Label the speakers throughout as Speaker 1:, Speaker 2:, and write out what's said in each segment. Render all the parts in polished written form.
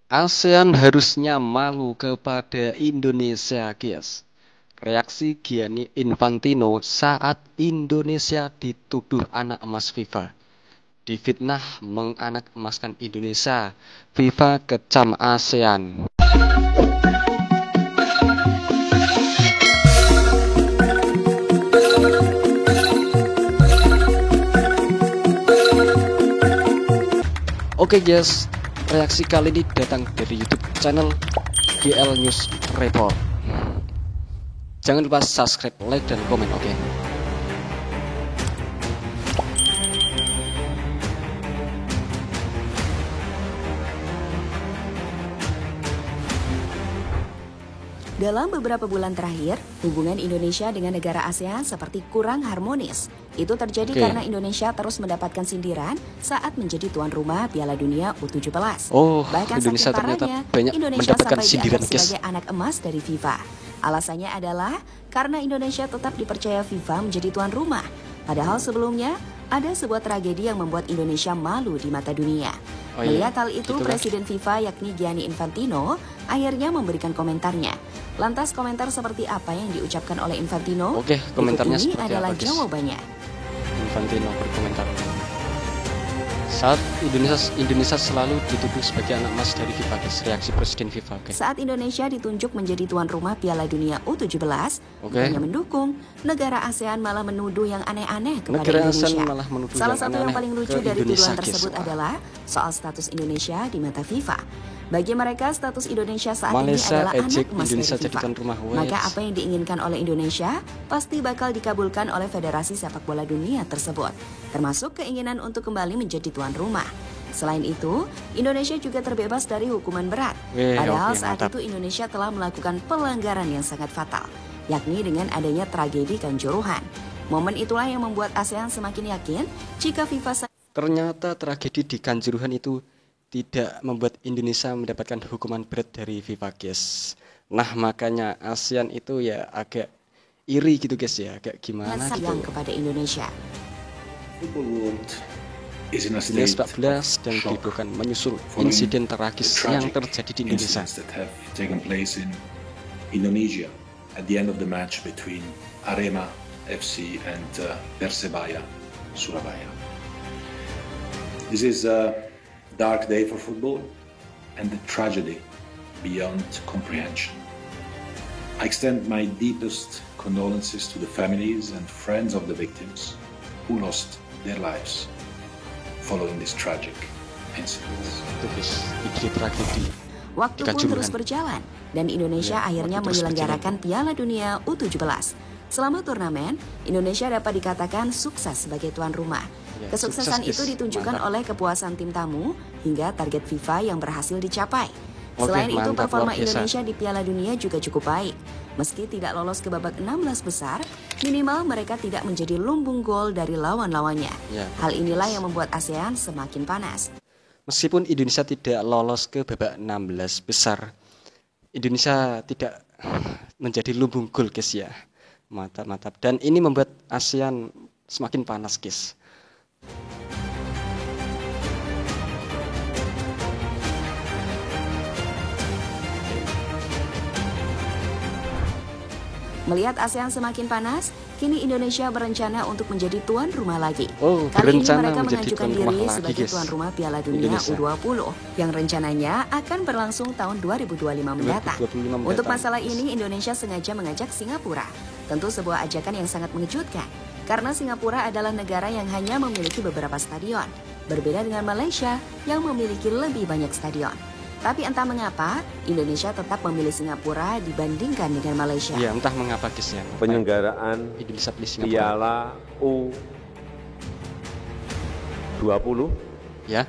Speaker 1: ASEAN harusnya malu kepada Indonesia, guys. Reaksi Gianni Infantino saat Indonesia dituduh anak emas FIFA. Difitnah menganak emaskan Indonesia. FIFA kecam ASEAN. Oke guys, reaksi kali ini datang dari YouTube channel GL News Report. Jangan lupa subscribe, like, dan komen, oke?
Speaker 2: Dalam beberapa bulan terakhir, hubungan Indonesia dengan negara ASEAN seperti kurang harmonis. Itu terjadi karena Indonesia terus mendapatkan sindiran saat menjadi tuan rumah Piala Dunia U17. Bahkan
Speaker 1: Indonesia
Speaker 2: saking parahnya, Indonesia sampai dianggap sebagai anak emas dari FIFA. Alasannya adalah karena Indonesia tetap dipercaya FIFA menjadi tuan rumah. Padahal sebelumnya, ada sebuah tragedi yang membuat Indonesia malu di mata dunia. Melihat hal itu, Presiden FIFA yakni Gianni Infantino akhirnya memberikan komentarnya. Lantas komentar seperti apa yang diucapkan oleh Infantino?
Speaker 1: Komentarnya
Speaker 2: ini
Speaker 1: seperti
Speaker 2: adalah
Speaker 1: apa,
Speaker 2: jawabannya.
Speaker 1: Infantino berkomentar. Saat Indonesia selalu dituduh sebagai anak emas dari FIFA, guys. Reaksi Presiden FIFA.
Speaker 2: Saat Indonesia ditunjuk menjadi tuan rumah Piala Dunia U17, bukannya mendukung, negara ASEAN malah menuduh yang aneh-aneh kepada Indonesia. Salah satu yang paling lucu dari tuduhan tersebut adalah soal status Indonesia di mata FIFA. Bagi mereka, status Indonesia saat ini adalah anak emas dari FIFA. Maka apa yang diinginkan oleh Indonesia pasti bakal dikabulkan oleh Federasi Sepak Bola Dunia tersebut, termasuk keinginan untuk kembali menjadi tuan rumah. Selain itu, Indonesia juga terbebas dari hukuman berat. Padahal saat itu Indonesia telah melakukan pelanggaran yang sangat fatal, yakni dengan adanya tragedi Kanjuruhan. Momen itulah yang membuat ASEAN semakin yakin jika FIFA
Speaker 1: ternyata tragedi di Kanjuruhan itu tidak membuat Indonesia mendapatkan hukuman berat dari FIFA, guys. Nah, makanya ASEAN itu ya agak iri gitu, guys, ya, agak gimana
Speaker 2: sayang
Speaker 1: gitu.
Speaker 2: kepada Indonesia.
Speaker 1: Dunia 14 dan dihebohkan menyusul insiden tragis yang terjadi di Indonesia.
Speaker 3: Indonesia at the end of the match between Arema FC and Persebaya Surabaya. This is dark day for football and the tragedy beyond comprehension. I extend my deepest condolences to the families and friends of the victims who lost their lives following this tragic incident.
Speaker 2: Waktu pun terus berjalan dan Indonesia akhirnya menyelenggarakan Piala Dunia U17. Selama turnamen, Indonesia dapat dikatakan sukses sebagai tuan rumah. Kesuksesan itu ditunjukkan oleh kepuasan tim tamu hingga target FIFA yang berhasil dicapai. Selain itu, performa Indonesia di Piala Dunia juga cukup baik. Meski tidak lolos ke babak 16 besar, minimal mereka tidak menjadi lumbung gol dari lawan-lawannya. Hal inilah yang membuat ASEAN semakin panas.
Speaker 1: Meskipun Indonesia tidak lolos ke babak 16 besar, Indonesia tidak menjadi lumbung gol, guys, ya. Mantap. Dan ini membuat ASEAN semakin panas, guys.
Speaker 2: Melihat ASEAN semakin panas, kini Indonesia berencana untuk menjadi tuan rumah lagi. Kali ini mereka mengajukan diri sebagai tuan rumah Piala Dunia U20 yang rencananya akan berlangsung tahun 2025 mendatang. Untuk masalah ini, Indonesia sengaja mengajak Singapura. Tentu sebuah ajakan yang sangat mengejutkan, karena Singapura adalah negara yang hanya memiliki beberapa stadion, berbeda dengan Malaysia yang memiliki lebih banyak stadion. Tapi entah mengapa, Indonesia tetap memilih Singapura dibandingkan dengan Malaysia.
Speaker 1: Ya, entah mengapa, guys, ya.
Speaker 4: Penyelenggaraan Piala U20
Speaker 1: ya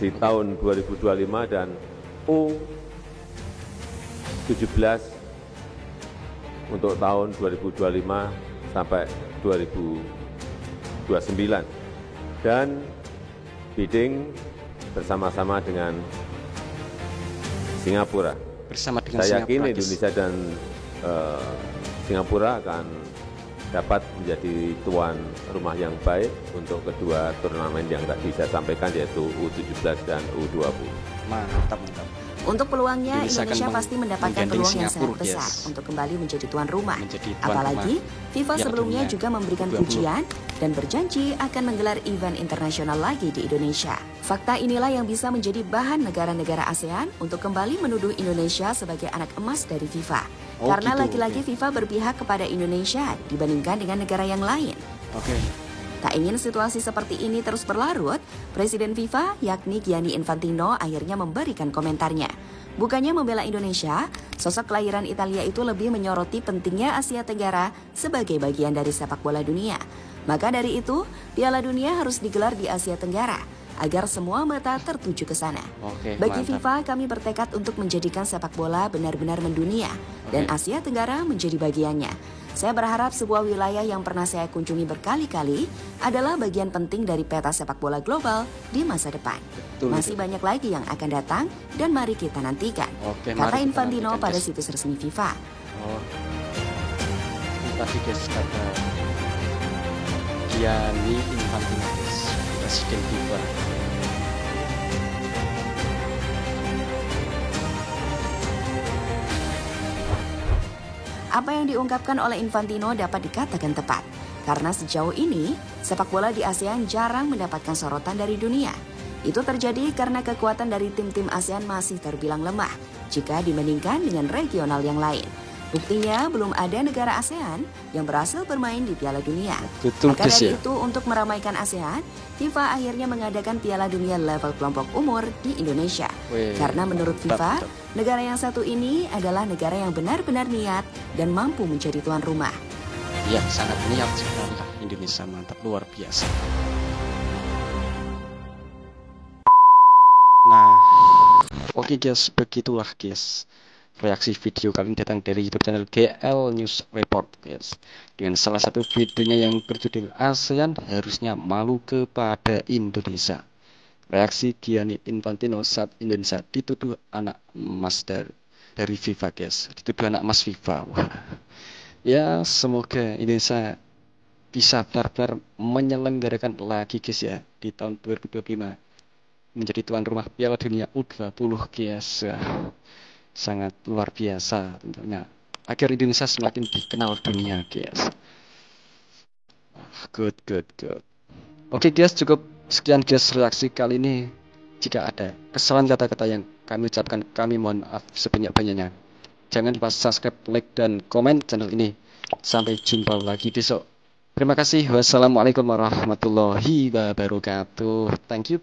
Speaker 4: di tahun 2025 dan U17 untuk tahun 2025 sampai 2029 dan bidding bersama-sama dengan Singapura. Saya yakin Indonesia dan Singapura akan dapat menjadi tuan rumah yang baik untuk kedua turnamen yang tadi saya sampaikan, yaitu U17 dan U20.
Speaker 1: Mantap.
Speaker 2: Untuk peluangnya, Indonesia pasti mendapatkan peluang yang sangat besar untuk kembali menjadi tuan rumah. Apalagi FIFA sebelumnya juga memberikan pujian dan berjanji akan menggelar event internasional lagi di Indonesia. Fakta inilah yang bisa menjadi bahan negara-negara ASEAN untuk kembali menuduh Indonesia sebagai anak emas dari FIFA. Karena lagi-lagi FIFA berpihak kepada Indonesia dibandingkan dengan negara yang lain. Tak ingin situasi seperti ini terus berlarut, Presiden FIFA yakni Gianni Infantino akhirnya memberikan komentarnya. Bukannya membela Indonesia, sosok kelahiran Italia itu lebih menyoroti pentingnya Asia Tenggara sebagai bagian dari sepak bola dunia. Maka dari itu, Piala Dunia harus digelar di Asia Tenggara agar semua mata tertuju ke sana. Bagi FIFA, kami bertekad untuk menjadikan sepak bola benar-benar mendunia dan Asia Tenggara menjadi bagiannya. Saya berharap sebuah wilayah yang pernah saya kunjungi berkali-kali adalah bagian penting dari peta sepak bola global di masa depan. Masih banyak lagi yang akan datang dan mari kita nantikan. Kata Infantino pada situs resmi FIFA.
Speaker 1: Tadi guys, kata Gianni Infantino, Presiden FIFA.
Speaker 2: Apa yang diungkapkan oleh Infantino dapat dikatakan tepat, karena sejauh ini sepak bola di ASEAN jarang mendapatkan sorotan dari dunia. Itu terjadi karena kekuatan dari tim-tim ASEAN masih terbilang lemah jika dibandingkan dengan regional yang lain. Buktinya belum ada negara ASEAN yang berhasil bermain di Piala Dunia. Maka dari itu untuk meramaikan ASEAN, FIFA akhirnya mengadakan Piala Dunia level kelompok umur di Indonesia. Karena menurut FIFA, negara yang satu ini adalah negara yang benar-benar niat dan mampu menjadi tuan rumah.
Speaker 1: Ya, sangat niat sekali Indonesia, mantap, luar biasa. Nah, oke guys, begitulah guys. Reaksi video kali ini datang dari YouTube channel GL News Report guys. Dengan salah satu videonya yang berjudul ASEAN harusnya malu kepada Indonesia. Reaksi Gianni Infantino saat Indonesia dituduh anak emas dari FIFA guys. Dituduh anak emas FIFA. Wah. Ya semoga Indonesia bisa benar-benar menyelenggarakan lagi guys ya di tahun 2025. Menjadi tuan rumah Piala Dunia U20 guys. Sangat luar biasa tentunya. Agar Indonesia semakin dikenal dunia guys. Good. Oke guys, cukup sekian guys reaksi kali ini. Jika ada kesalahan kata-kata yang kami ucapkan, kami mohon maaf sebanyak-banyaknya. Jangan lupa subscribe, like, dan komen channel ini. Sampai jumpa lagi besok. Terima kasih. Wassalamualaikum warahmatullahi wabarakatuh. Thank you.